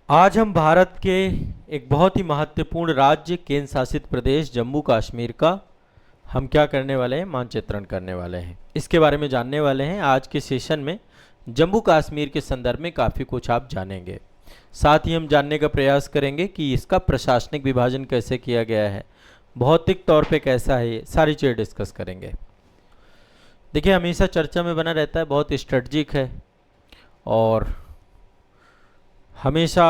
आज हम भारत के एक बहुत ही महत्वपूर्ण राज्य केंद्र शासित प्रदेश जम्मू कश्मीर का हम क्या करने वाले हैं, मानचित्रण करने वाले हैं। इसके बारे में जानने वाले हैं। आज के सेशन में जम्मू कश्मीर के संदर्भ में काफ़ी कुछ आप जानेंगे। साथ ही हम जानने का प्रयास करेंगे कि इसका प्रशासनिक विभाजन कैसे किया गया है, भौतिक तौर पे कैसा है, ये सारी चीज़ें डिस्कस करेंगे। देखिए, हमेशा चर्चा में बना रहता है, बहुत स्ट्रेटजिक है और हमेशा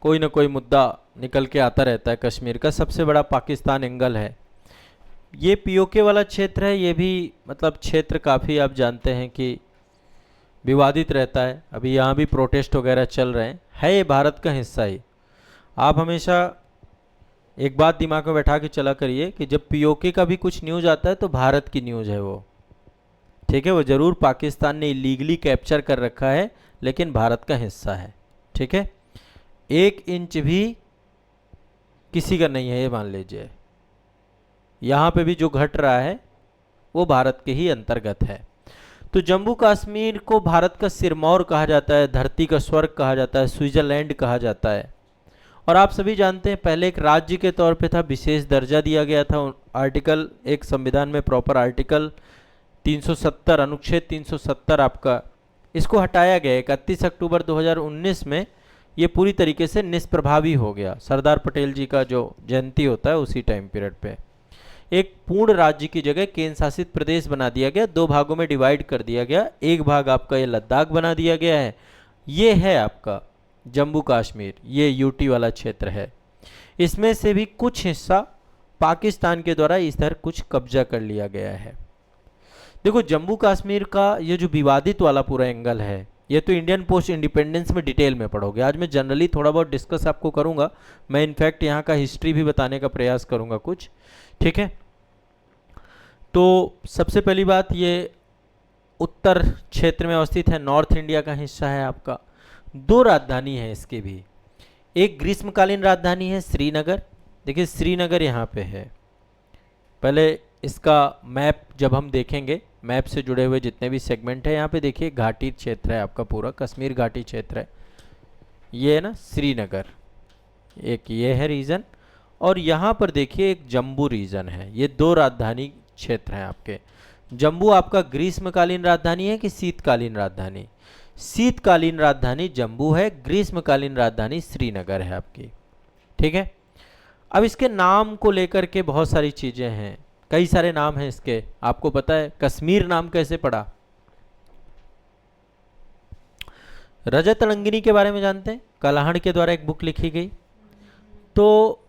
कोई ना कोई मुद्दा निकल के आता रहता है। कश्मीर का सबसे बड़ा पाकिस्तान एंगल है। ये पीओके वाला क्षेत्र है, ये भी मतलब क्षेत्र काफ़ी आप जानते हैं कि विवादित रहता है। अभी यहाँ भी प्रोटेस्ट वगैरह चल रहे हैं। है ये भारत का हिस्सा ही। आप हमेशा एक बात दिमाग में बैठा के चला करिए कि जब पीओके का भी कुछ न्यूज़ आता है तो भारत की न्यूज़ है वो, ठीक है। वो ज़रूर पाकिस्तान ने इलीगली कैप्चर कर रखा है, लेकिन भारत का हिस्सा है, ठीक है। 1 इंच भी किसी का नहीं है, ये मान लीजिए। यहाँ पे भी जो घट रहा है वो भारत के ही अंतर्गत है। तो जम्मू कश्मीर को भारत का सिरमौर कहा जाता है, धरती का स्वर्ग कहा जाता है, स्विट्जरलैंड कहा जाता है। और आप सभी जानते हैं पहले एक राज्य के तौर पे था, विशेष दर्जा दिया गया था। आर्टिकल एक संविधान में प्रॉपर आर्टिकल 370 अनुच्छेद 370 आपका, इसको हटाया गया 31 अक्टूबर 2019 में। ये पूरी तरीके से निष्प्रभावी हो गया। सरदार पटेल जी का जो जयंती होता है उसी टाइम पीरियड पे एक पूर्ण राज्य की जगह केंद्र शासित प्रदेश बना दिया गया, 2 भागों में डिवाइड कर दिया गया। एक भाग आपका ये लद्दाख बना दिया गया है, ये है आपका जम्मू कश्मीर, ये यूटी वाला क्षेत्र है। इसमें से भी कुछ हिस्सा पाकिस्तान के द्वारा इधर कुछ कब्जा कर लिया गया है। देखो, जम्मू कश्मीर का ये जो विवादित वाला पूरा एंगल है, ये तो इंडियन पोस्ट इंडिपेंडेंस में डिटेल में पढ़ोगे। आज मैं जनरली थोड़ा बहुत डिस्कस आपको करूंगा। मैं इनफैक्ट यहाँ का हिस्ट्री भी बताने का प्रयास करूंगा कुछ, ठीक है। तो सबसे पहली बात, ये उत्तर क्षेत्र में अवस्थित है, नॉर्थ इंडिया का हिस्सा है आपका। 2 राजधानी है इसकी भी। एक ग्रीष्मकालीन राजधानी है श्रीनगर। देखिए, श्रीनगर यहाँ पे है। पहले इसका मैप जब हम देखेंगे, मैप से जुड़े हुए जितने भी सेगमेंट है, यहाँ पे देखिए घाटी क्षेत्र है आपका, पूरा कश्मीर घाटी क्षेत्र है। ये है ना श्रीनगर, एक ये है रीजन। और यहाँ पर देखिए एक जम्मू रीजन है। ये 2 राजधानी क्षेत्र हैं आपके। जम्मू आपका ग्रीष्मकालीन राजधानी है कि शीतकालीन राजधानी? शीतकालीन राजधानी जम्मू है, ग्रीष्मकालीन राजधानी श्रीनगर है आपकी, ठीक है। अब इसके नाम को लेकर के बहुत सारी चीजें हैं, कई सारे नाम हैं इसके। आपको पता है कश्मीर नाम कैसे पड़ा? रजत रंगिनी के बारे में जानते हैं? कलाहड़ के द्वारा एक बुक लिखी गई, तो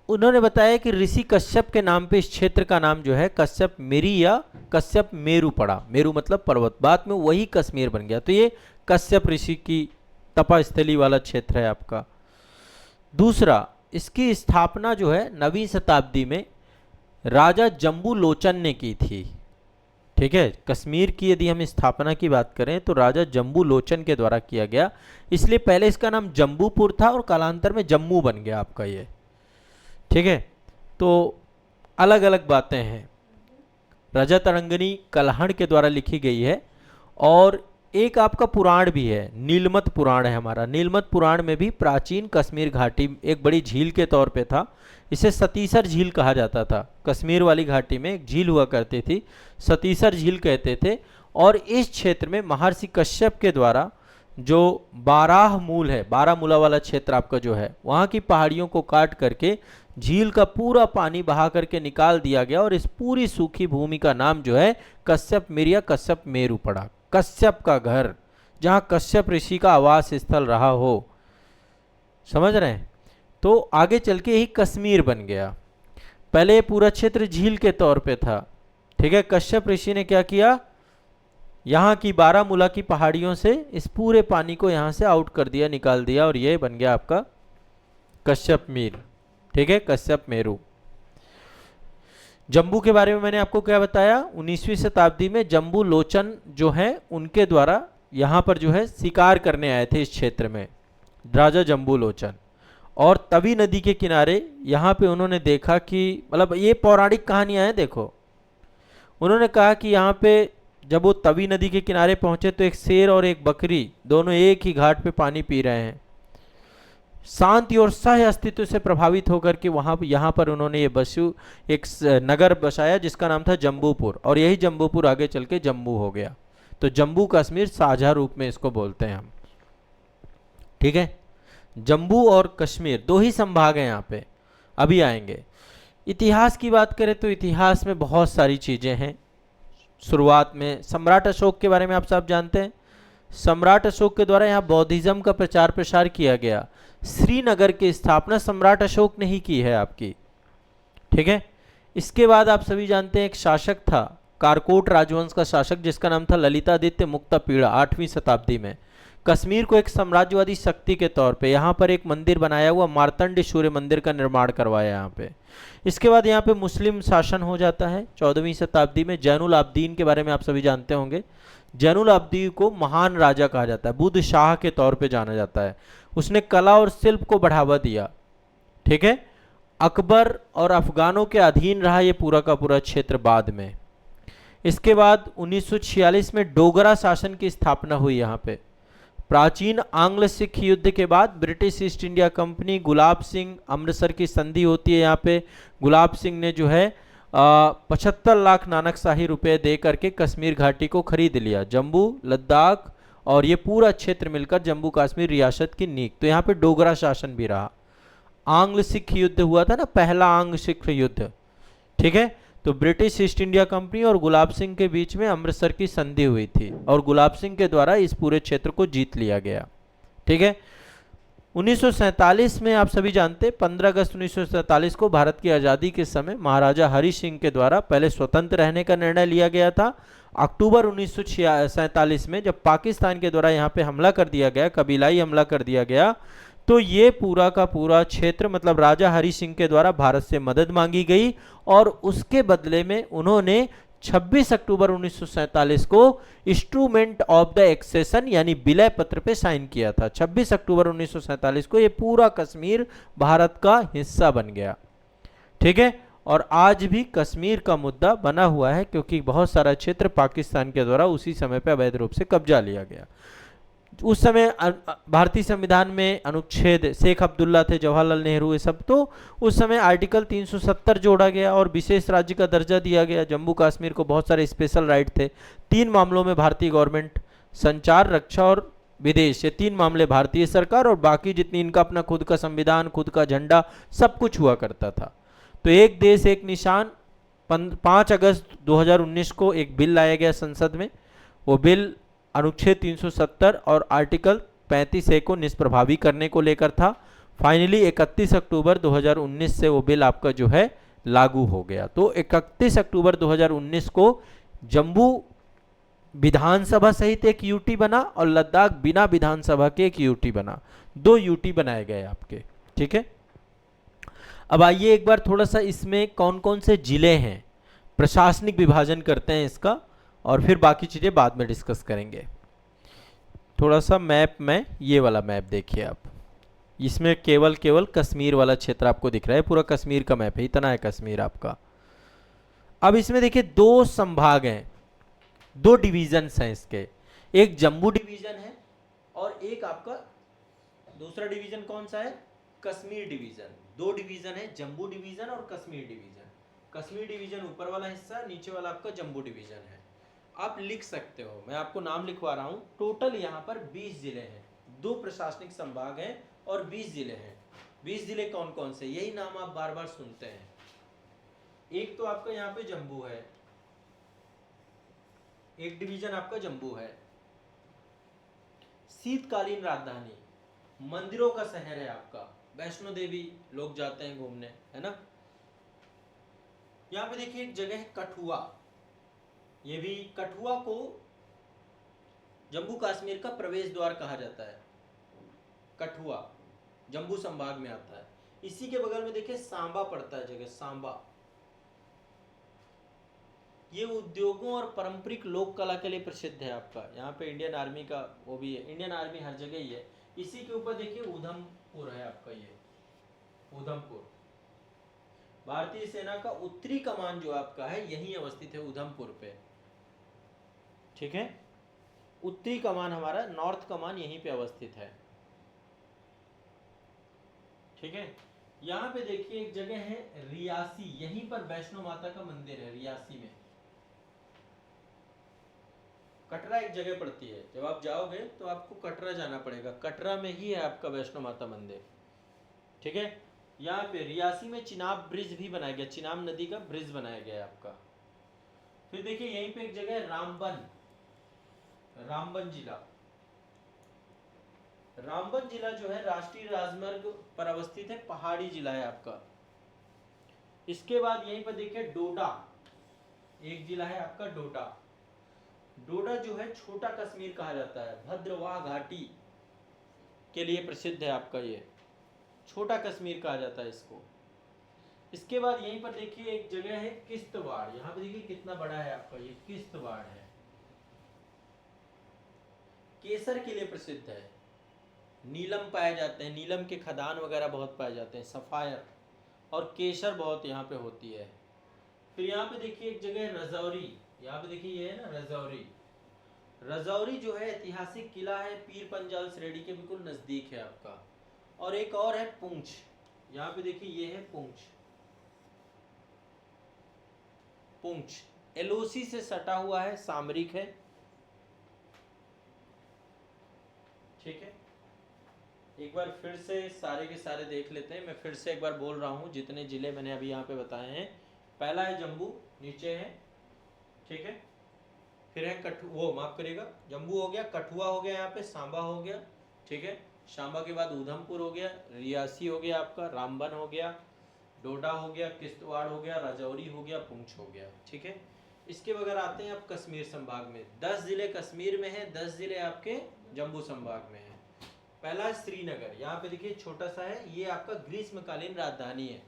उन्होंने बताया कि ऋषि कश्यप के नाम पे इस क्षेत्र का नाम जो है कश्यप मेरी या कश्यप मेरू पड़ा। मेरू मतलब पर्वत, बाद में वही कश्मीर बन गया। तो ये कश्यप ऋषि की तपस्थली वाला क्षेत्र है आपका। दूसरा, इसकी स्थापना जो है 9वीं शताब्दी में राजा जम्बू लोचन ने की थी, ठीक है। कश्मीर की यदि हम स्थापना की बात करें तो राजा जम्बू लोचन के द्वारा किया गया। इसलिए पहले इसका नाम जम्बूपुर था और कालांतर में जम्मू बन गया आपका ये, ठीक है। तो अलग अलग बातें हैं। रजत रंगनी कल्हड़ के द्वारा लिखी गई है। और एक आपका पुराण भी है, नीलमत पुराण है हमारा। नीलमत पुराण में भी प्राचीन कश्मीर घाटी एक बड़ी झील के तौर पे था। इसे सतीसर झील कहा जाता था। कश्मीर वाली घाटी में एक झील हुआ करती थी, सतीसर झील कहते थे। और इस क्षेत्र में महर्षि कश्यप के द्वारा जो बारह मूल है, बारामूला वाला क्षेत्र आपका जो है, वहाँ की पहाड़ियों को काट करके झील का पूरा पानी बहा करके निकाल दिया गया। और इस पूरी सूखी भूमि का नाम जो है कश्यप मेरिया, कश्यप मेरू पड़ा। कश्यप का घर, जहाँ कश्यप ऋषि का आवास स्थल रहा हो, समझ रहे हैं। तो आगे चल के ही कश्मीर बन गया। पहले पूरा क्षेत्र झील के तौर पे था, ठीक है। कश्यप ऋषि ने क्या किया, यहाँ की बारामूला की पहाड़ियों से इस पूरे पानी को यहाँ से आउट कर दिया, निकाल दिया, और ये बन गया आपका कश्यप मीर, ठीक है, कश्यप मेरू। जम्बू के बारे में मैंने आपको क्या बताया, 19वीं शताब्दी में जम्बू लोचन जो है उनके द्वारा यहाँ पर जो है शिकार करने आए थे इस क्षेत्र में, राजा जम्बू लोचन। और तवी नदी के किनारे यहाँ पे उन्होंने देखा कि, मतलब ये पौराणिक कहानियाँ हैं, देखो। उन्होंने कहा कि यहाँ पे जब वो तवी नदी के किनारे पहुँचे तो एक शेर और एक बकरी दोनों एक ही घाट पे पानी पी रहे हैं। शांति और सह अस्तित्व से प्रभावित होकर के यहाँ पर उन्होंने ये बसु एक नगर बसाया जिसका नाम था जम्बूपुर, और यही जम्बूपुर आगे चल के जम्मू हो गया। तो जम्मू कश्मीर साझा रूप में इसको बोलते हैं हम, ठीक है। जम्मू और कश्मीर दो ही संभाग हैं यहाँ पे, अभी आएंगे। इतिहास की बात करें तो इतिहास में बहुत सारी चीज़ें हैं। शुरुआत में सम्राट अशोक के बारे में आप सब जानते हैं। सम्राट अशोक के द्वारा यहाँ बौद्धिज्म का प्रचार प्रसार किया गया। श्रीनगर की स्थापना सम्राट अशोक ने ही की है आपकी, ठीक है। इसके बाद आप सभी जानते हैं एक शासक था, कारकोट राजवंश का शासक जिसका नाम था ललितादित्य मुक्तापीड़ा, 8वीं शताब्दी में कश्मीर को एक साम्राज्यवादी शक्ति के तौर पे यहाँ पर एक मंदिर बनाया हुआ मार्तंड सूर्य मंदिर का निर्माण करवाया यहाँ पे। इसके बाद यहाँ पे मुस्लिम शासन हो जाता है 14वीं शताब्दी में। जैनुल आब्दीन के बारे में आप सभी जानते होंगे। जैनुल आब्दीन को महान राजा कहा जाता है, बुद्ध शाह के तौर पे जाना जाता है। उसने कला और शिल्प को बढ़ावा दिया, ठीक है। अकबर और अफगानों के अधीन रहा ये पूरा का पूरा क्षेत्र बाद में। इसके बाद 1946 में डोगरा शासन की स्थापना हुई यहाँ पे। प्राचीन आंग्ल सिख युद्ध के बाद British east India company, Gulab Singh, Amritsar की संधि होती है यहाँ पे। गुलाब सिंह ने जो है 75 लाख नानकशाही रुपए दे करके कश्मीर घाटी को खरीद लिया। जम्मू, लद्दाख और ये पूरा क्षेत्र मिलकर जम्मू कश्मीर रियासत की नींव। तो यहाँ पे डोगरा शासन भी रहा। आंग्ल सिख युद्ध हुआ था ना, पहला आंग्ल सिख युद्ध, ठीक है। तो ब्रिटिश ईस्ट इंडिया कंपनी और गुलाब सिंह के बीच में अमृतसर की संधि हुई थी और गुलाब सिंह के द्वारा इस पूरे क्षेत्र को जीत लिया गया, ठीक है। 1947 में आप सभी जानते, 15 अगस्त 1947 को भारत की आज़ादी के समय महाराजा हरि सिंह के द्वारा पहले स्वतंत्र रहने का निर्णय लिया गया था। अक्टूबर 1947 में जब पाकिस्तान के द्वारा यहाँ पे हमला कर दिया गया, कबीलाई हमला कर दिया गया, तो ये पूरा का पूरा क्षेत्र मतलब राजा हरि सिंह के द्वारा भारत से मदद मांगी गई और उसके बदले में उन्होंने 26 अक्टूबर 1947 को इंस्ट्रूमेंट ऑफ द एक्सेशन यानी विलय पत्र पे साइन किया था। 26 अक्टूबर 1947 को ये पूरा कश्मीर भारत का हिस्सा बन गया, ठीक है। और आज भी कश्मीर का मुद्दा बना हुआ है क्योंकि बहुत सारा क्षेत्र पाकिस्तान के द्वारा उसी समय पे अवैध रूप से कब्जा लिया गया। उस समय भारतीय संविधान में अनुच्छेद, शेख अब्दुल्ला थे, जवाहरलाल नेहरू, ये सब, तो उस समय आर्टिकल 370 जोड़ा गया और विशेष राज्य का दर्जा दिया गया। जम्मू कश्मीर को बहुत सारे स्पेशल राइट थे। 3 मामलों में भारतीय गवर्नमेंट, संचार, रक्षा और विदेश, ये 3 मामले भारतीय सरकार और बाकी जितनी इनका अपना खुद का संविधान, खुद का झंडा, सब कुछ हुआ करता था। तो एक देश एक निशान 5 अगस्त 2019 को एक बिल लाया गया संसद में। वो बिल अनुच्छेद 370 और आर्टिकल 35A को निष्प्रभावी करने को लेकर था। फाइनली 31 अक्टूबर 2019 से वो बिल आपका जो है लागू हो गया। तो 31 अक्टूबर 2019 को जम्मू विधानसभा सहित एक यूटी बना और लद्दाख बिना विधानसभा के एक यूटी बना। 2 यूटी बनाए गए आपके, ठीक है। अब आइए एक बार थोड़ा सा इसमें कौन कौन से जिले हैं, प्रशासनिक विभाजन करते हैं इसका और फिर बाकी चीज़ें बाद में डिस्कस करेंगे। थोड़ा सा मैप में, ये वाला मैप देखिए आप, इसमें केवल कश्मीर वाला क्षेत्र आपको दिख रहा है। पूरा कश्मीर का मैप है, इतना है कश्मीर आपका। अब इसमें देखिए 2 संभाग हैं, 2 डिवीजन्स हैं इसके। एक जम्मू डिवीजन है और एक आपका दूसरा डिवीजन कौन सा है, कश्मीर डिवीजन। 2 डिवीजन है, जम्मू डिवीजन और कश्मीर डिवीजन। कश्मीर डिवीजन ऊपर वाला हिस्सा, नीचे वाला आपका जम्मू डिवीजन है। आप लिख सकते हो, मैं आपको नाम लिखवा रहा हूं। टोटल यहाँ पर 20 जिले हैं, 2 प्रशासनिक संभाग हैं और 20 जिले हैं। 20 जिले कौन कौन से, यही नाम आप बार बार सुनते हैं। एक तो आपका यहाँ पे जम्मू है, एक डिवीजन आपका जम्मू है। शीतकालीन राजधानी, मंदिरों का शहर है आपका, वैष्णो देवी लोग जाते हैं घूमने, है ना। यहाँ पे देखिए एक जगह है कठुआ, ये भी कठुआ को जम्मू कश्मीर का प्रवेश द्वार कहा जाता है। कठुआ जम्मू संभाग में आता है। इसी के बगल में देखिए सांबा पड़ता है जगह, सांबा। ये उद्योगों और पारंपरिक लोक कला के लिए प्रसिद्ध है आपका। यहाँ पे इंडियन आर्मी का वो भी है, इंडियन आर्मी हर जगह ही है। इसी के ऊपर देखिए उधमपुर है आपका, ये उधमपुर। भारतीय सेना का उत्तरी कमान जो आपका है यही अवस्थित है उधमपुर पे, ठीक है। उत्तरी कमान हमारा, नॉर्थ कमान यहीं पे अवस्थित है। ठीक है। यहाँ पे देखिए एक जगह है रियासी, यहीं पर वैष्णो माता का मंदिर है रियासी में। कटरा एक जगह पड़ती है, जब आप जाओगे तो आपको कटरा जाना पड़ेगा, कटरा में ही है आपका वैष्णो माता मंदिर। ठीक है। यहाँ पे रियासी में चिनाब ब्रिज भी बनाया गया, चिनाब नदी का ब्रिज बनाया गया है आपका। फिर देखिए यहीं पे एक जगह है रामबन, रामबन जिला। रामबन जिला जो है राष्ट्रीय राजमार्ग पर अवस्थित है, पहाड़ी जिला है आपका। इसके बाद यहीं पर देखिए डोडा, एक जिला है आपका डोडा। डोडा जो है छोटा कश्मीर कहा जाता है, भद्रवाह घाटी के लिए प्रसिद्ध है आपका, ये छोटा कश्मीर कहा जाता है इसको। इसके बाद यहीं पर देखिए एक जगह है किश्तवाड़, यहाँ पे देखिए कितना बड़ा है आपका ये किश्तवाड़ है, केसर के लिए प्रसिद्ध है। नीलम पाए जाते हैं, नीलम के खदान वगैरह बहुत पाए जाते हैं, सफायर और केसर बहुत यहाँ पे होती है। फिर यहाँ पे देखिए एक जगह है रजौरी, यहाँ पे देखिए ये है ना रजौरी। रजौरी जो है ऐतिहासिक किला है, पीर पंजाल श्रेणी के बिल्कुल नजदीक है आपका। और एक और है पुंछ, यहाँ पे देखिए ये है पुंछ। पुंछ एलओसी से सटा हुआ है, सामरिक है। ठीक है। एक बार फिर से सारे के सारे देख लेते हैं, मैं फिर से एक बार बोल रहा हूँ जितने जिले मैंने अभी यहाँ पे बताए हैं। पहला है जम्मू, नीचे है। ठीक है। फिर है वो माफ करिएगा, जम्मू हो गया, कठुआ हो गया, यहाँ पे सांबा हो गया। ठीक है। सांबा के बाद उधमपुर हो गया, रियासी हो गया आपका, रामबन हो गया, डोडा हो गया, किश्तवाड़ हो गया, राजौरी हो गया, पुंछ हो गया। ठीक है। इसके बगैर आते हैं आप कश्मीर संभाग में। 10 जिले कश्मीर में है, 10 जिले आपके जम्मू संभाग में है। पहला श्रीनगर, यहाँ पे देखिए छोटा सा है, ये आपका ग्रीष्मकालीन राजधानी है।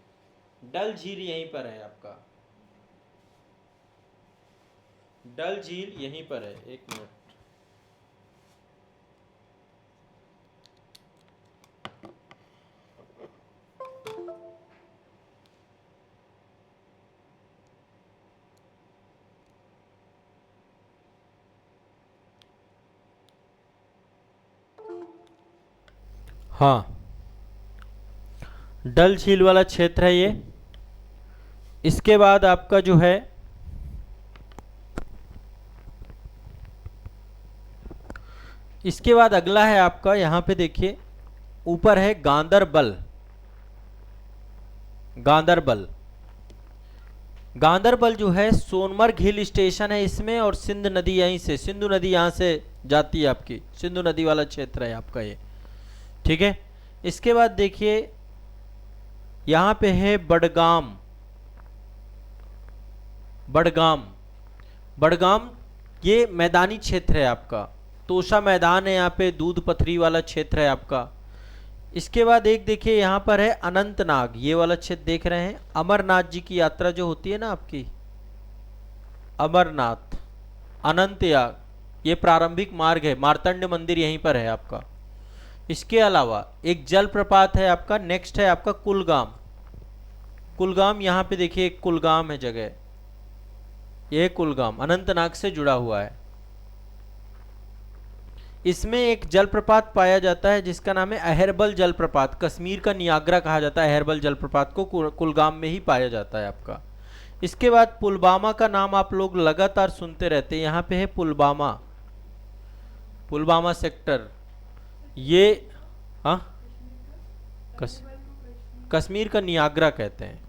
डल झील यहीं पर है आपका, डल झील यहीं पर है। एक मिनट, हाँ डल झील वाला क्षेत्र है ये। इसके बाद आपका जो है इसके बाद अगला है आपका, यहाँ पे देखिए ऊपर है गांदरबल। गांदरबल, गांदरबल जो है सोनमर्ग हिल स्टेशन है इसमें, और सिंध नदी यहीं से, सिंधु नदी यहाँ से जाती है आपकी, सिंधु नदी वाला क्षेत्र है आपका ये। ठीक है। इसके बाद देखिए यहाँ पे है बडगाम। बडगाम, बडगाम ये मैदानी क्षेत्र है आपका, तोशा मैदान है यहाँ पे, दूध पथरी वाला क्षेत्र है आपका। इसके बाद एक देखिए यहाँ पर है अनंतनाग, ये वाला क्षेत्र देख रहे हैं, अमरनाथ जी की यात्रा जो होती है ना आपकी, अमरनाथ अनंतयाग, ये प्रारंभिक मार्ग है, मार्तंड मंदिर यहीं पर है आपका। इसके अलावा एक जलप्रपात है आपका, नेक्स्ट है आपका कुलगाम। कुलगाम यहाँ पे देखिए एक कुलगाम है जगह, यह कुलगाम अनंतनाग से जुड़ा हुआ है। इसमें एक जलप्रपात पाया जाता है जिसका नाम है अहरबल जलप्रपात, कश्मीर का नियाग्रा कहा जाता है अहरबल जलप्रपात को, कुलगाम में ही पाया जाता है आपका। इसके बाद पुलवामा का नाम आप लोग लगातार सुनते रहते हैं, यहाँ पे है पुलवामा, पुलवामा सेक्टर ये। हाँ कश्मीर का नियाग्रा कहते हैं।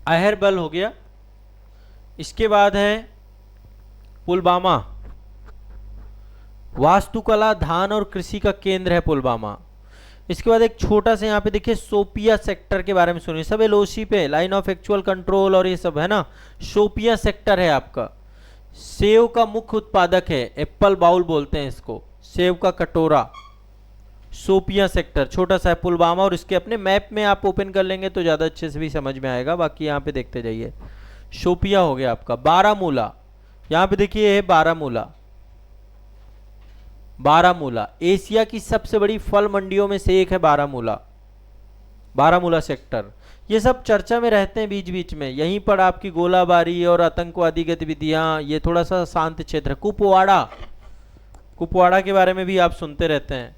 अहरबल हो गया। इसके बाद है पुलवामा, वास्तुकला, धान और कृषि का केंद्र है पुलवामा। इसके बाद एक छोटा सा यहाँ पे देखिए शोपिया सेक्टर के बारे में सुनिए, सब एलओसी पे, लाइन ऑफ एक्चुअल कंट्रोल और ये सब है ना। शोपिया सेक्टर है आपका, सेव का मुख्य उत्पादक है, एप्पल बाउल बोलते हैं इसको, सेव का कटोरा। शोपिया सेक्टर छोटा सा है पुलवामा, और इसके अपने मैप में आप ओपन कर लेंगे तो ज़्यादा अच्छे से भी समझ में आएगा, बाकी यहाँ पे देखते जाइए। शोपिया हो गया आपका। बारामूला, यहाँ पे देखिए है बारामूला। बारामूला एशिया की सबसे बड़ी फल मंडियों में से एक है बारामूला, बारामूला सेक्टर। ये सब चर्चा में रहते हैं बीच बीच में, यहीं पर आपकी गोलाबारी और आतंकवादी गतिविधियां, ये थोड़ा सा शांत क्षेत्र है। कुपवाड़ा, कुपवाड़ा के बारे में भी आप सुनते रहते हैं।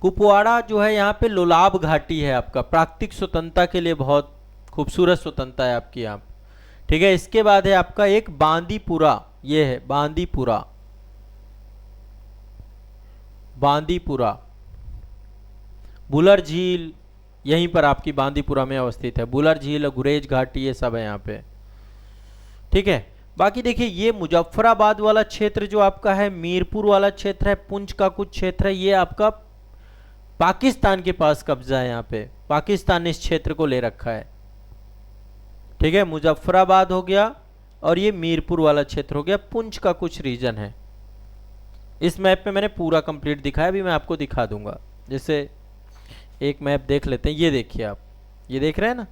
कुपवाड़ा जो है यहाँ पे लोलाब घाटी है आपका, प्राकृतिक स्वतंत्रता के लिए बहुत खूबसूरत स्वतंत्रता है आपकी यहाँ। ठीक है, इसके बाद है आपका एक बांदीपुरा, ये है बांदीपुरा, बांदीपुरा बुलर झील यहीं पर आपकी बांदीपुरा में अवस्थित है। बुलर झील, गुरेज घाटी, ये सब है यहाँ पे। ठीक है, बाकी देखिए ये मुजफ्फराबाद वाला क्षेत्र जो आपका है, मीरपुर वाला क्षेत्र है, पुंछ का कुछ क्षेत्र है, ये आपका पाकिस्तान के पास कब्जा है। यहाँ पे पाकिस्तान ने इस क्षेत्र को ले रखा है। ठीक है, मुजफ्फराबाद हो गया और ये मीरपुर वाला क्षेत्र हो गया, पुंछ का कुछ रीजन है। इस मैप में मैंने पूरा कंप्लीट दिखाया, अभी मैं आपको दिखा दूंगा। जैसे एक मैप देख लेते हैं, ये देखिए आप, ये देख रहे हैं ना,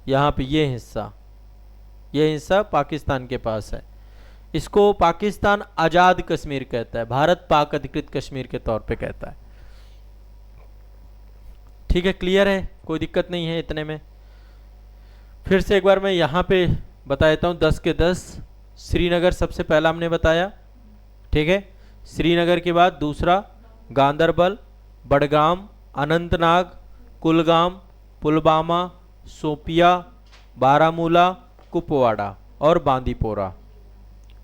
यहाँ पे ये हिस्सा पाकिस्तान के पास है। इसको पाकिस्तान आज़ाद कश्मीर कहता है, भारत पाक अधिकृत कश्मीर के तौर पे कहता है। ठीक है, क्लियर है, कोई दिक्कत नहीं है इतने में। फिर से एक बार मैं यहाँ पे बता देता हूँ 10 के 10। श्रीनगर सबसे पहला हमने बताया। ठीक है, श्रीनगर के बाद दूसरा गांदरबल, बडगाम, अनंतनाग, कुलगाम, पुलवामा, शोपिया, बारामूला, कुपवाड़ा और बांदीपोरा।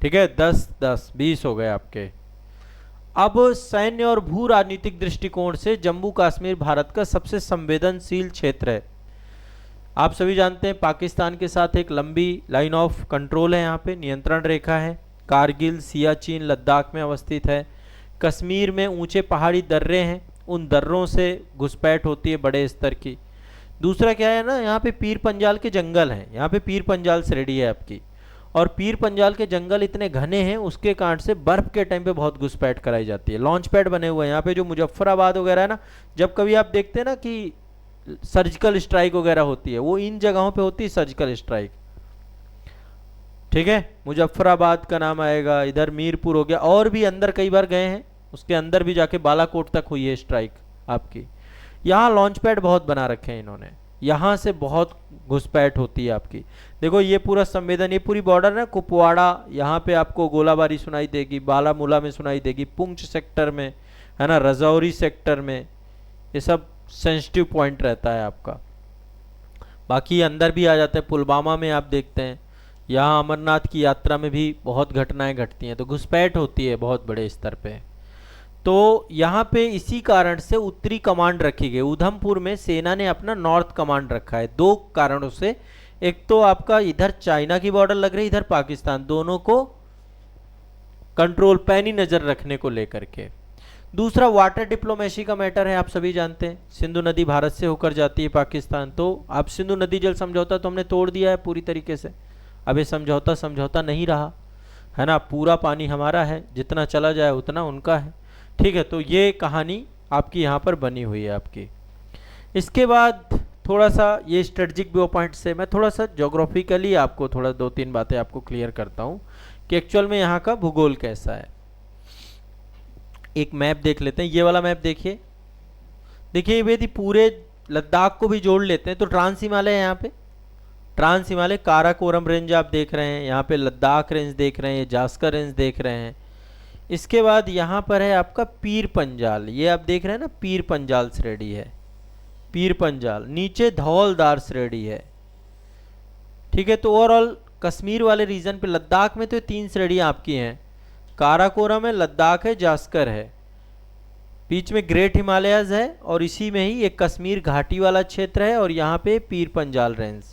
ठीक है, 10 10 20 हो गए आपके। अब सैन्य और भू राजनीतिक दृष्टिकोण से जम्मू कश्मीर भारत का सबसे संवेदनशील क्षेत्र है। आप सभी जानते हैं पाकिस्तान के साथ एक लंबी लाइन ऑफ कंट्रोल है, यहाँ पे नियंत्रण रेखा है। कारगिल, सियाचिन, लद्दाख में अवस्थित है। कश्मीर में ऊंचे पहाड़ी दर्रे हैं, उन दर्रों से घुसपैठ होती है बड़े स्तर की। दूसरा क्या है ना, यहाँ पे पीर पंजाल के जंगल हैं, यहाँ पे पीर पंजाल श्रेणी है आपकी, और पीर पंजाल के जंगल इतने घने हैं, उसके कारण से बर्फ के टाइम पे बहुत घुसपैठ कराई जाती है। लॉन्च पैड बने हुए हैं यहाँ पे, जो मुजफ्फराबाद वगैरह है ना, जब कभी आप देखते हैं ना कि सर्जिकल स्ट्राइक वगैरह होती है, वो इन जगहों पे होती है सर्जिकल स्ट्राइक। ठीक है, मुजफ्फराबाद का नाम आएगा, इधर मीरपुर हो गया, और भी अंदर कई बार गए हैं, उसके अंदर भी जाके बालाकोट तक हुई है स्ट्राइक आपकी। यहाँ लॉन्च पैड बहुत बना रखे हैं इन्होंने, यहाँ से बहुत घुसपैठ होती है आपकी। देखो ये पूरा संवेदन, ये पूरी बॉर्डर है कुपवाड़ा, यहाँ पे आपको गोलाबारी सुनाई देगी, बारामूला में सुनाई देगी, पुंछ सेक्टर में है ना, रजौरी सेक्टर में, ये सब सेंसिटिव पॉइंट रहता है आपका। बाकी अंदर भी आ जाते हैं, पुलवामा में आप देखते हैं, यहाँ अमरनाथ की यात्रा में भी बहुत घटनाएं घटती हैं, तो घुसपैठ होती है बहुत बड़े स्तर पे। तो यहाँ पे इसी कारण से उत्तरी कमांड रखी गई। उधमपुर में सेना ने अपना नॉर्थ कमांड रखा है, दो कारणों से। एक तो आपका इधर चाइना की बॉर्डर लग रही है, इधर पाकिस्तान, दोनों को कंट्रोल पैनी नजर रखने को लेकर के। दूसरा वाटर डिप्लोमेसी का मैटर है, आप सभी जानते हैं सिंधु नदी भारत से होकर जाती है पाकिस्तान, तो अब सिंधु नदी जल समझौता तो हमने तोड़ दिया है पूरी तरीके से। अब ये समझौता नहीं रहा है ना, पूरा पानी हमारा है, जितना चला जाए उतना उनका है। ठीक है, तो ये कहानी आपकी यहाँ पर बनी हुई है आपकी। इसके बाद थोड़ा सा ये स्ट्रेटजिक व्यू पॉइंट से मैं थोड़ा सा ज्योग्राफिकली आपको थोड़ा 2-3 बातें आपको क्लियर करता हूँ कि एक्चुअल में यहाँ का भूगोल कैसा है। एक मैप देख लेते हैं, ये वाला मैप देखिए। देखिए यदि पूरे लद्दाख को भी जोड़ लेते हैं तो ट्रांस हिमालय है, यहाँ पे ट्रांस हिमालय काराकोरम रेंज आप देख रहे हैं, यहाँ पे लद्दाख रेंज देख रहे हैं, जास्कर रेंज देख रहे हैं। इसके बाद यहाँ पर है आपका पीर पंजाल, ये आप देख रहे हैं ना, पीर पंजाल श्रेणी है, पीर पंजाल। नीचे धौलदार श्रेणी है। ठीक है, तो ओवरऑल कश्मीर वाले रीजन पे लद्दाख में तो 3 श्रेणियाँ आपकी हैं, काराकोरम है, लद्दाख है, जास्कर है, बीच में ग्रेट हिमालयज है, और इसी में ही एक कश्मीर घाटी वाला क्षेत्र है, और यहाँ पे पीर पंजाल रेंज।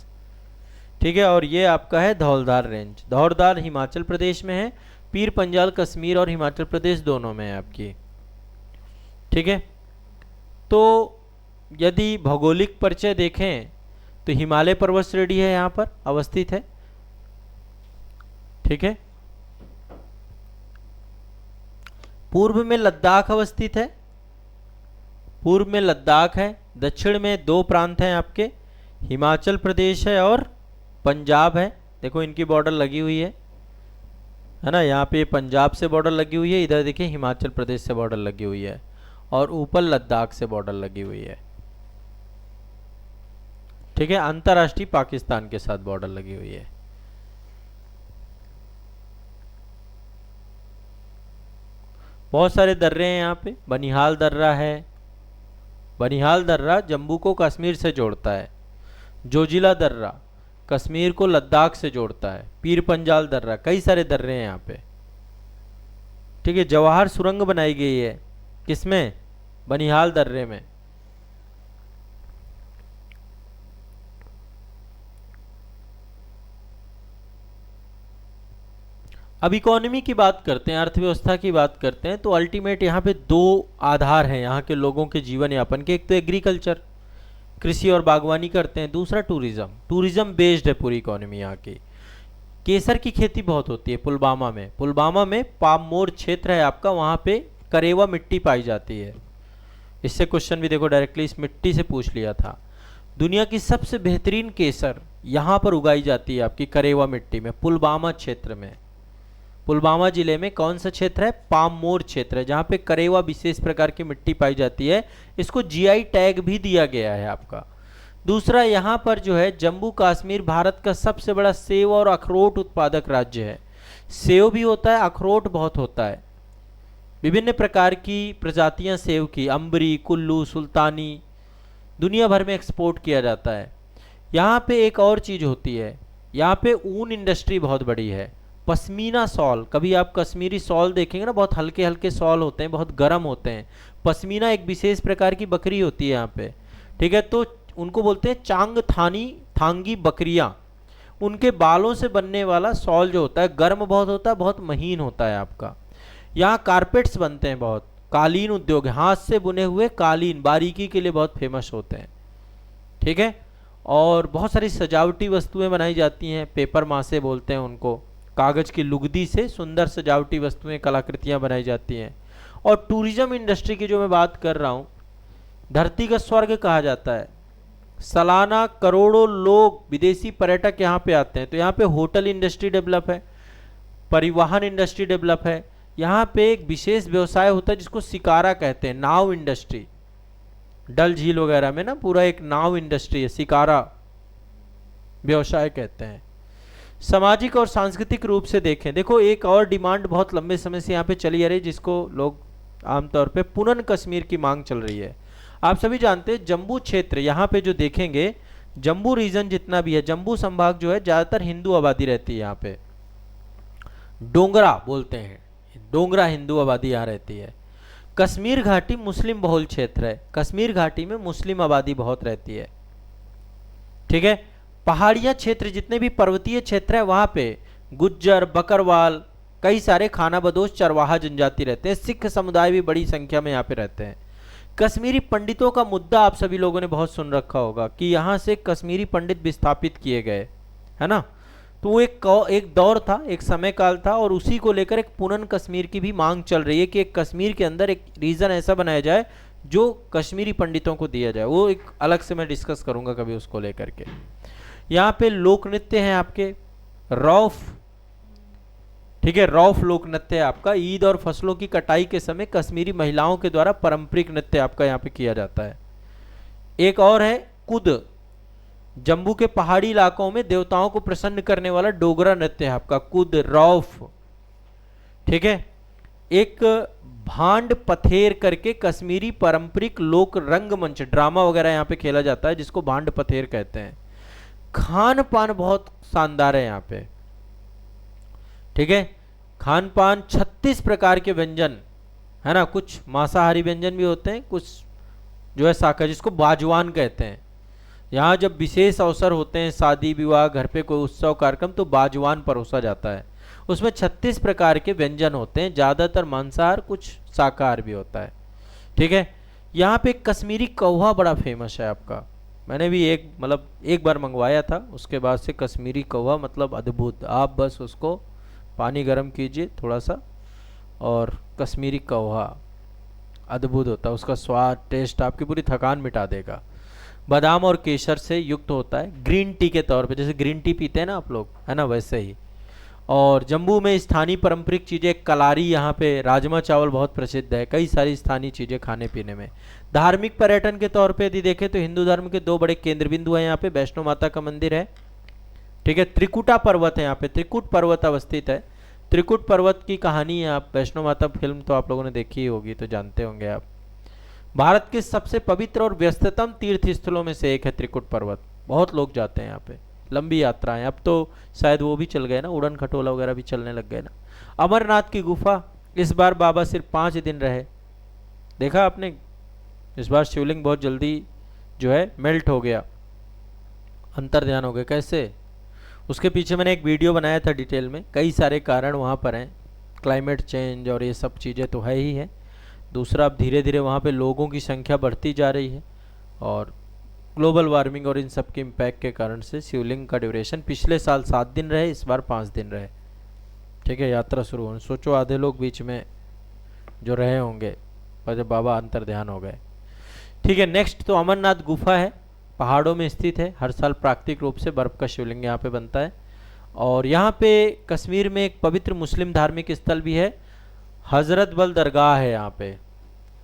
ठीक है, और ये आपका है धौलदार रेंज। धौलदार हिमाचल प्रदेश में है, पीर पंजाल कश्मीर और हिमाचल प्रदेश दोनों में है आपकी। ठीक है, तो यदि भौगोलिक परिचय देखें तो हिमालय पर्वत श्रेणी है यहाँ पर अवस्थित है। ठीक है, पूर्व में लद्दाख अवस्थित है, पूर्व में लद्दाख है, दक्षिण में 2 प्रांत हैं आपके, हिमाचल प्रदेश है और पंजाब है। देखो इनकी बॉर्डर लगी हुई है ना, यहाँ पे पंजाब से बॉर्डर लगी हुई है, इधर देखिए हिमाचल प्रदेश से बॉर्डर लगी हुई है, और ऊपर लद्दाख से बॉर्डर लगी हुई है। ठीक है, अंतर्राष्ट्रीय पाकिस्तान के साथ बॉर्डर लगी हुई है। बहुत सारे दर्रे हैं यहाँ पे। बनिहाल दर्रा है, बनिहाल दर्रा जम्मू को कश्मीर से जोड़ता है। जोजिला दर्रा कश्मीर को लद्दाख से जोड़ता है। पीर पंजाल दर्रा, कई सारे दर्रे हैं यहाँ पे। ठीक है, जवाहर सुरंग बनाई गई है किसमें? बनिहाल दर्रे में। अब इकोनॉमी की बात करते हैं, अर्थव्यवस्था की बात करते हैं, तो अल्टीमेट यहाँ पे दो आधार हैं यहाँ के लोगों के जीवन यापन के। एक तो एग्रीकल्चर, कृषि और बागवानी करते हैं। दूसरा टूरिज्म, टूरिज्म बेस्ड है पूरी इकोनॉमी यहाँ की। केसर की खेती बहुत होती है पुलवामा में। पुलवामा में पाममोर क्षेत्र है आपका, वहाँ पे करेवा मिट्टी पाई जाती है। इससे क्वेश्चन भी देखो डायरेक्टली इस मिट्टी से पूछ लिया था। दुनिया की सबसे बेहतरीन केसर यहाँ पर उगाई जाती है आपकी करेवा मिट्टी में, पुलवामा क्षेत्र में। पुलवामा जिले में कौन सा क्षेत्र है? पाममोर क्षेत्र है, जहाँ पे करेवा विशेष प्रकार की मिट्टी पाई जाती है। इसको जीआई टैग भी दिया गया है आपका। दूसरा, यहाँ पर जो है जम्मू कश्मीर भारत का सबसे बड़ा सेब और अखरोट उत्पादक राज्य है। सेब भी होता है, अखरोट बहुत होता है। विभिन्न प्रकार की प्रजातियाँ सेब की, अंबरी, कुल्लू, सुल्तानी, दुनिया भर में एक्सपोर्ट किया जाता है। यहाँ पे एक और चीज़ होती है, यहाँ पे ऊन इंडस्ट्री बहुत बड़ी है। पश्मीना शॉल, कभी आप कश्मीरी शॉल देखेंगे ना, बहुत हल्के हल्के शॉल होते हैं, बहुत गर्म होते हैं। पश्मीना एक विशेष प्रकार की बकरी होती है यहाँ पे। ठीक है, तो उनको बोलते हैं चांग थानी थांगी बकरियाँ। उनके बालों से बनने वाला शॉल जो होता है गर्म बहुत होता है, बहुत महीन होता है आपका। यहाँ कारपेट्स बनते हैं बहुत, कालीन उद्योग, हाथ से बुने हुए कालीन बारीकी के लिए बहुत फेमस होते हैं। ठीक है, और बहुत सारी सजावटी वस्तुएं बनाई जाती हैं, पेपर मासे बोलते हैं उनको। कागज़ की लुगदी से सुंदर सजावटी वस्तुएं, कलाकृतियां बनाई जाती हैं। और टूरिज्म इंडस्ट्री की जो मैं बात कर रहा हूँ, धरती का स्वर्ग कहा जाता है। सालाना करोड़ों लोग विदेशी पर्यटक यहाँ पे आते हैं। तो यहाँ पे होटल इंडस्ट्री डेवलप है, परिवहन इंडस्ट्री डेवलप है। यहाँ पे एक विशेष व्यवसाय होता है जिसको शिकारा कहते हैं, नाव इंडस्ट्री। डल झील वगैरह में ना पूरा एक नाव इंडस्ट्री है, शिकारा व्यवसाय कहते हैं। सामाजिक और सांस्कृतिक रूप से देखें, देखो एक और डिमांड बहुत लंबे समय से यहाँ पे चली आ रही है, जिसको लोग आमतौर पे पुनन कश्मीर की मांग चल रही है। आप सभी जानते हैं जम्मू क्षेत्र, यहाँ पे जो देखेंगे जम्मू रीजन जितना भी है, जम्मू संभाग जो है ज़्यादातर हिंदू आबादी रहती है यहाँ पे। डोंगरा बोलते हैं, डोंगरा हिंदू आबादी यहाँ रहती है। कश्मीर घाटी मुस्लिम बहुल क्षेत्र है, कश्मीर घाटी में मुस्लिम आबादी बहुत रहती है। ठीक है, पहाड़िया क्षेत्र जितने भी पर्वतीय क्षेत्र है वहाँ पे गुज्जर, बकरवाल, कई सारे खाना बदोश चरवाहा जनजाति रहते हैं। सिख समुदाय भी बड़ी संख्या में यहाँ पे रहते हैं। कश्मीरी पंडितों का मुद्दा आप सभी लोगों ने बहुत सुन रखा होगा कि यहाँ से कश्मीरी पंडित विस्थापित किए गए, है ना। तो वो एक दौर था, एक समय काल था, और उसी को लेकर एक पुनन कश्मीर की भी मांग चल रही है कि एक कश्मीर के अंदर एक रीजन ऐसा बनाया जाए जो कश्मीरी पंडितों को दिया जाए। वो एक अलग से मैं डिस्कस करूंगा कभी उसको लेकर के। यहाँ पे लोक नृत्य हैं आपके, रौफ। ठीक है, रौफ लोक नृत्य है आपका। ईद और फसलों की कटाई के समय कश्मीरी महिलाओं के द्वारा पारंपरिक नृत्य आपका यहाँ पे किया जाता है। एक और है कुद, जम्मू के पहाड़ी इलाकों में देवताओं को प्रसन्न करने वाला डोगरा नृत्य है आपका, कुद, रौफ। ठीक है, एक भांड पथेर करके कश्मीरी पारंपरिक लोक रंगमंच ड्रामा वगैरह यहाँ पे खेला जाता है, जिसको भांड पथेर कहते हैं। खान पान बहुत शानदार है यहाँ पे। ठीक है, खान पान 36 प्रकार के व्यंजन है ना, कुछ मांसाहारी व्यंजन भी होते हैं, कुछ जो है शाकाहारी, जिसको बाजवान कहते हैं। यहाँ जब विशेष अवसर होते हैं, शादी विवाह, घर पे कोई उत्सव कार्यक्रम, तो बाजवान परोसा जाता है। उसमें 36 प्रकार के व्यंजन होते हैं, ज़्यादातर मांसाहार, कुछ शाकाहार भी होता है। ठीक है, यहाँ पे कश्मीरी कौवा बड़ा फेमस है आपका। मैंने भी एक बार मंगवाया था, उसके बाद से कश्मीरी कौवा मतलब अद्भुत। आप बस उसको पानी गर्म कीजिए थोड़ा सा, और कश्मीरी कौवा अद्भुत होता है, उसका स्वाद, टेस्ट आपकी पूरी थकान मिटा देगा। बादाम और केसर से युक्त होता है, ग्रीन टी के तौर पे, जैसे ग्रीन टी पीते हैं ना आप लोग, है ना, वैसे ही। और जम्मू में स्थानीय पारंपरिक चीज़ें, कलारी, यहाँ पे राजमा चावल बहुत प्रसिद्ध है, कई सारी स्थानीय चीज़ें खाने पीने में। धार्मिक पर्यटन के तौर पे यदि देखें तो हिंदू धर्म के दो बड़े केंद्र बिंदु हैं यहाँ पे। वैष्णो माता का मंदिर है, ठीक है, त्रिकुटा पर्वत है यहाँ पे, त्रिकुट पर्वत अवस्थित है। त्रिकुट पर्वत की कहानी है, आप वैष्णो माता फिल्म तो आप लोगों ने देखी ही होगी, तो जानते होंगे आप। भारत के सबसे पवित्र और व्यस्ततम तीर्थ स्थलों में से एक है त्रिकुट पर्वत। बहुत लोग जाते हैं यहाँ पे, लंबी यात्राएं। अब तो शायद वो भी चल गए ना, उड़न खटोला वगैरह भी चलने लग गए ना। अमरनाथ की गुफा, इस बार बाबा सिर्फ 5 दिन रहे। देखा आपने, इस बार शिवलिंग बहुत जल्दी जो है मेल्ट हो गया, अंतर ध्यान हो गया। कैसे? उसके पीछे मैंने एक वीडियो बनाया था डिटेल में, कई सारे कारण वहाँ पर हैं, क्लाइमेट चेंज और ये सब चीज़ें तो है ही है। दूसरा, अब धीरे धीरे वहाँ पे लोगों की संख्या बढ़ती जा रही है और ग्लोबल वार्मिंग और इन सब के इम्पैक्ट के कारण से शिवलिंग का ड्यूरेशन पिछले साल 7 दिन रहे, इस बार 5 दिन रहे। ठीक है, यात्रा शुरू होने, सोचो आधे लोग बीच में जो रहे होंगे और जब बाबा अंतर ध्यान हो गए। ठीक है, नेक्स्ट तो अमरनाथ गुफा है, पहाड़ों में स्थित है। हर साल प्राकृतिक रूप से बर्फ़ का शिवलिंग यहाँ पे बनता है। और यहाँ पे कश्मीर में एक पवित्र मुस्लिम धार्मिक स्थल भी है, हज़रत बल दरगाह है यहाँ पे,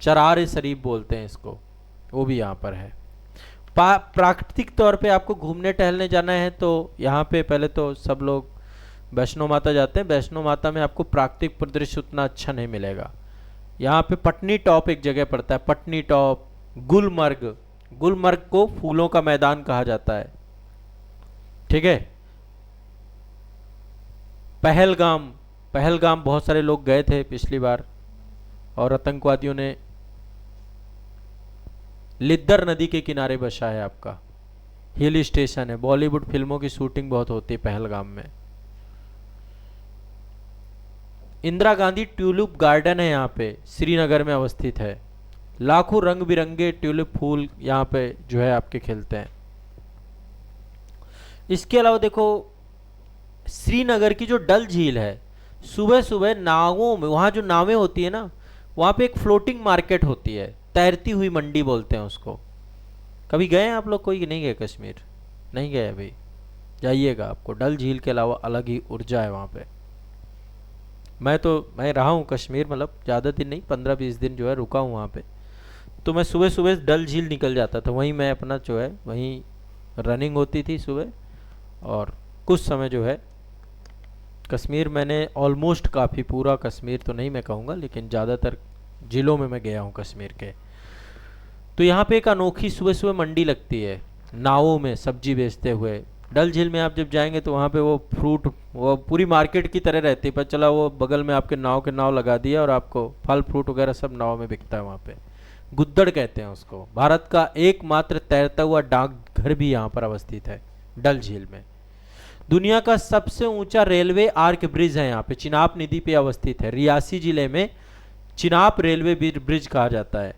चरार शरीफ बोलते हैं इसको, वो भी यहाँ पर है। प्राकृतिक तौर पे आपको घूमने टहलने जाना है तो यहाँ पे पहले तो सब लोग वैष्णो माता जाते हैं। वैष्णो माता में आपको प्राकृतिक परिदृश्य उतना अच्छा नहीं मिलेगा। यहाँ पे पटनी टॉप एक जगह पड़ता है, पटनी टॉप, गुलमर्ग। गुलमर्ग को फूलों का मैदान कहा जाता है। ठीक है, पहलगाम, पहलगाम बहुत सारे लोग गए थे पिछली बार और आतंकवादियों ने लिद्दर नदी के किनारे बसा है आपका, हिल स्टेशन है, बॉलीवुड फिल्मों की शूटिंग बहुत होती है पहलगाम में। इंदिरा गांधी ट्यूलिप गार्डन है यहाँ पे, श्रीनगर में अवस्थित है। लाखों रंग बिरंगे ट्यूलिप फूल यहाँ पे जो है आपके खिलते हैं। इसके अलावा देखो, श्रीनगर की जो डल झील है, सुबह सुबह नावों में, वहाँ जो नावें होती है ना, वहाँ पे एक फ्लोटिंग मार्केट होती है, तैरती हुई मंडी बोलते हैं उसको। कभी गए हैं आप लोग? कोई नहीं गए कश्मीर? नहीं गए अभी, जाइएगा, आपको डल झील के अलावा अलग ही ऊर्जा है वहाँ पे। मैं रहा हूँ कश्मीर, मतलब ज़्यादा दिन नहीं, 15-20 दिन जो है रुका हूँ वहाँ पे। तो मैं सुबह सुबह डल झील निकल जाता था, वहीं मैं अपना जो है वहीं रनिंग होती थी सुबह। और कुछ समय जो है कश्मीर मैंने ऑलमोस्ट काफ़ी, पूरा कश्मीर तो नहीं मैं कहूँगा, लेकिन ज़्यादातर ज़िलों में मैं गया हूँ कश्मीर के। तो यहाँ पे एक अनोखी सुबह सुबह मंडी लगती है, नावों में सब्जी बेचते हुए। डल झील में आप जब जाएंगे तो वहाँ पे वो फ्रूट, वो पूरी मार्केट की तरह रहती है, पर चला वो बगल में आपके नाव के नाव लगा दिया और आपको फल फ्रूट वगैरह सब नाव में बिकता है वहाँ पे। गुद्दड़ कहते हैं उसको। भारत का एकमात्र तैरता हुआ डाकघर भी यहाँ पर अवस्थित है, डल झील में। दुनिया का सबसे ऊंचा रेलवे आर्क ब्रिज है यहाँ पे, चिनाब नदी पे अवस्थित है। रियासी जिले में चिनाब रेलवे ब्रिज कहा जाता है।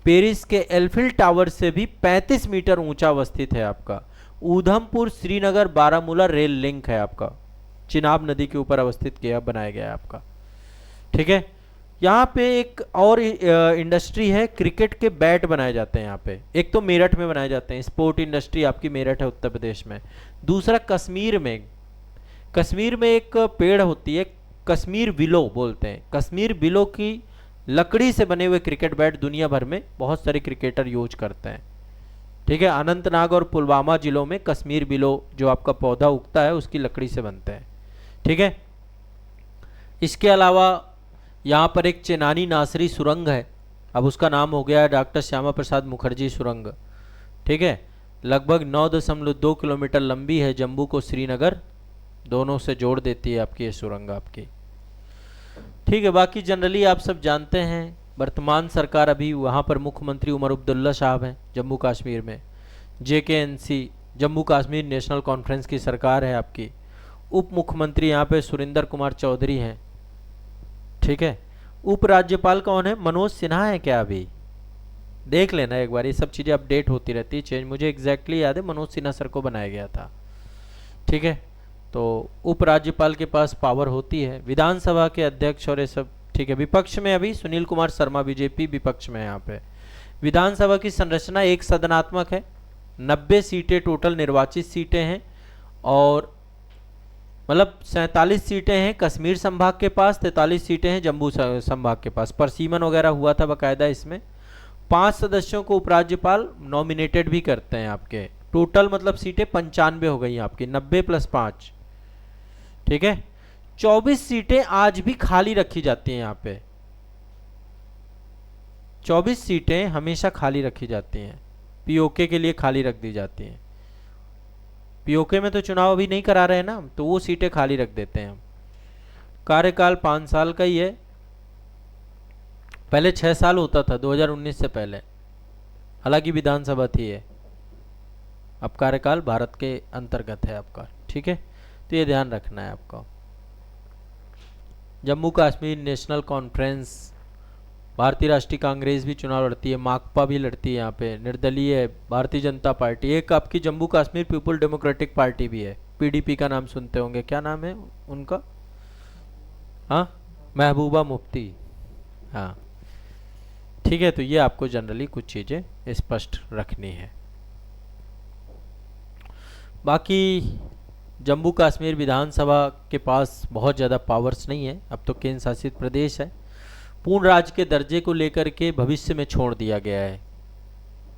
पेरिस के एल्फिल टावर से भी 35 मीटर ऊंचा अवस्थित है आपका। ऊधमपुर श्रीनगर बारामूला रेल लिंक है आपका, चिनाब नदी के ऊपर अवस्थित किया, बनाया गया है आपका। ठीक है, यहाँ पे एक और इंडस्ट्री है, क्रिकेट के बैट बनाए जाते हैं यहाँ पे। एक तो मेरठ में बनाए जाते हैं, स्पोर्ट इंडस्ट्री आपकी मेरठ है उत्तर प्रदेश में। दूसरा कश्मीर में एक पेड़ होती है, कश्मीर विलो बोलते हैं। कश्मीर विलो की लकड़ी से बने हुए क्रिकेट बैट दुनिया भर में बहुत सारे क्रिकेटर यूज करते हैं। ठीक है, अनंतनाग और पुलवामा जिलों में कश्मीर विलो जो आपका पौधा उगता है उसकी लकड़ी से बनते हैं। ठीक है, इसके अलावा यहाँ पर एक चेनानी नासरी सुरंग है, अब उसका नाम हो गया है डॉक्टर श्यामा प्रसाद मुखर्जी सुरंग। ठीक है, लगभग 9.2 किलोमीटर लंबी है, जम्मू को श्रीनगर दोनों से जोड़ देती है आपकी ये सुरंग आपकी। ठीक है, बाकी जनरली आप सब जानते हैं वर्तमान सरकार अभी वहाँ पर मुख्यमंत्री उमर अब्दुल्ला साहब हैं जम्मू कश्मीर में। JKNC Jammu Kashmir national conference की सरकार है आपकी। उप मुख्यमंत्री यहाँ पे सुरेंद्र कुमार चौधरी हैं। ठीक है, उपराज्यपाल कौन है? मनोज सिन्हा है क्या? अभी देख लेना एक बार, ये सब चीज़ें अपडेट होती रहती है, चेंज। मुझे एग्जैक्टली याद है मनोज सिन्हा सर को बनाया गया था। ठीक है, तो उपराज्यपाल के पास पावर होती है, विधानसभा के अध्यक्ष और ये सब। ठीक है, विपक्ष में अभी सुनील कुमार शर्मा बीजेपी विपक्ष में है यहाँ पे। विधानसभा की संरचना एक सदनात्मक है, 90 सीटें टोटल निर्वाचित सीटें हैं और मतलब 47 सीटें हैं कश्मीर संभाग के पास, 43 सीटें हैं जम्मू संभाग के पास। परसीमन वगैरह हुआ था बकायदा इसमें। 5 सदस्यों को उपराज्यपाल नॉमिनेटेड भी करते हैं आपके। टोटल मतलब सीटें 95 हो गई आपकी, 90 + 5। ठीक है, 24 सीटें आज भी खाली रखी जाती हैं यहाँ पे। 24 सीटें हमेशा खाली रखी जाती हैं, पीओके के लिए खाली रख दी जाती हैं। पीओके में तो चुनाव अभी नहीं करा रहे हैं ना, तो वो सीटें खाली रख देते हैं हम। कार्यकाल 5 साल का ही है, पहले 6 साल होता था 2019 से पहले, हालांकि विधानसभा थी ये। अब कार्यकाल भारत के अंतर्गत है आपका, ठीक है, तो ये ध्यान रखना है आपका। जम्मू कश्मीर नेशनल कॉन्फ्रेंस, भारतीय राष्ट्रीय कांग्रेस भी चुनाव लड़ती है, माकपा भी लड़ती है यहाँ पे, निर्दलीय है भारतीय जनता पार्टी, एक आपकी Jammu Kashmir people democratic party भी है, पीडीपी का नाम सुनते होंगे, क्या नाम है उनका, हाँ महबूबा मुफ्ती, हाँ ठीक है। तो ये आपको जनरली कुछ चीज़ें स्पष्ट रखनी है। बाकी जम्मू कश्मीर विधानसभा के पास बहुत ज़्यादा पावर्स नहीं है, अब तो केंद्र शासित प्रदेश है। पूर्ण राज्य के दर्जे को लेकर के भविष्य में छोड़ दिया गया है,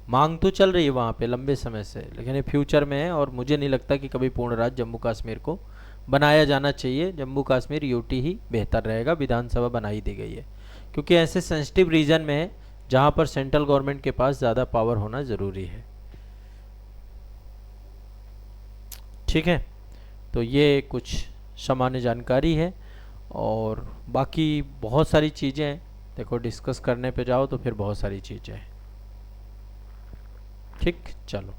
मांग तो चल रही है वहाँ पे लंबे समय से, लेकिन ये फ्यूचर में है और मुझे नहीं लगता कि कभी पूर्ण राज्य जम्मू कश्मीर को बनाया जाना चाहिए। जम्मू कश्मीर यूटी ही बेहतर रहेगा, विधानसभा बना ही दी गई है, क्योंकि ऐसे सेंसिटिव रीजन में है जहाँ पर सेंट्रल गवर्नमेंट के पास ज़्यादा पावर होना ज़रूरी है, ठीक है। तो ये कुछ सामान्य जानकारी है, और बाकी बहुत सारी चीज़ें हैं, देखो डिस्कस करने पे जाओ तो फिर बहुत सारी चीज़ें हैं, ठीक, चलो।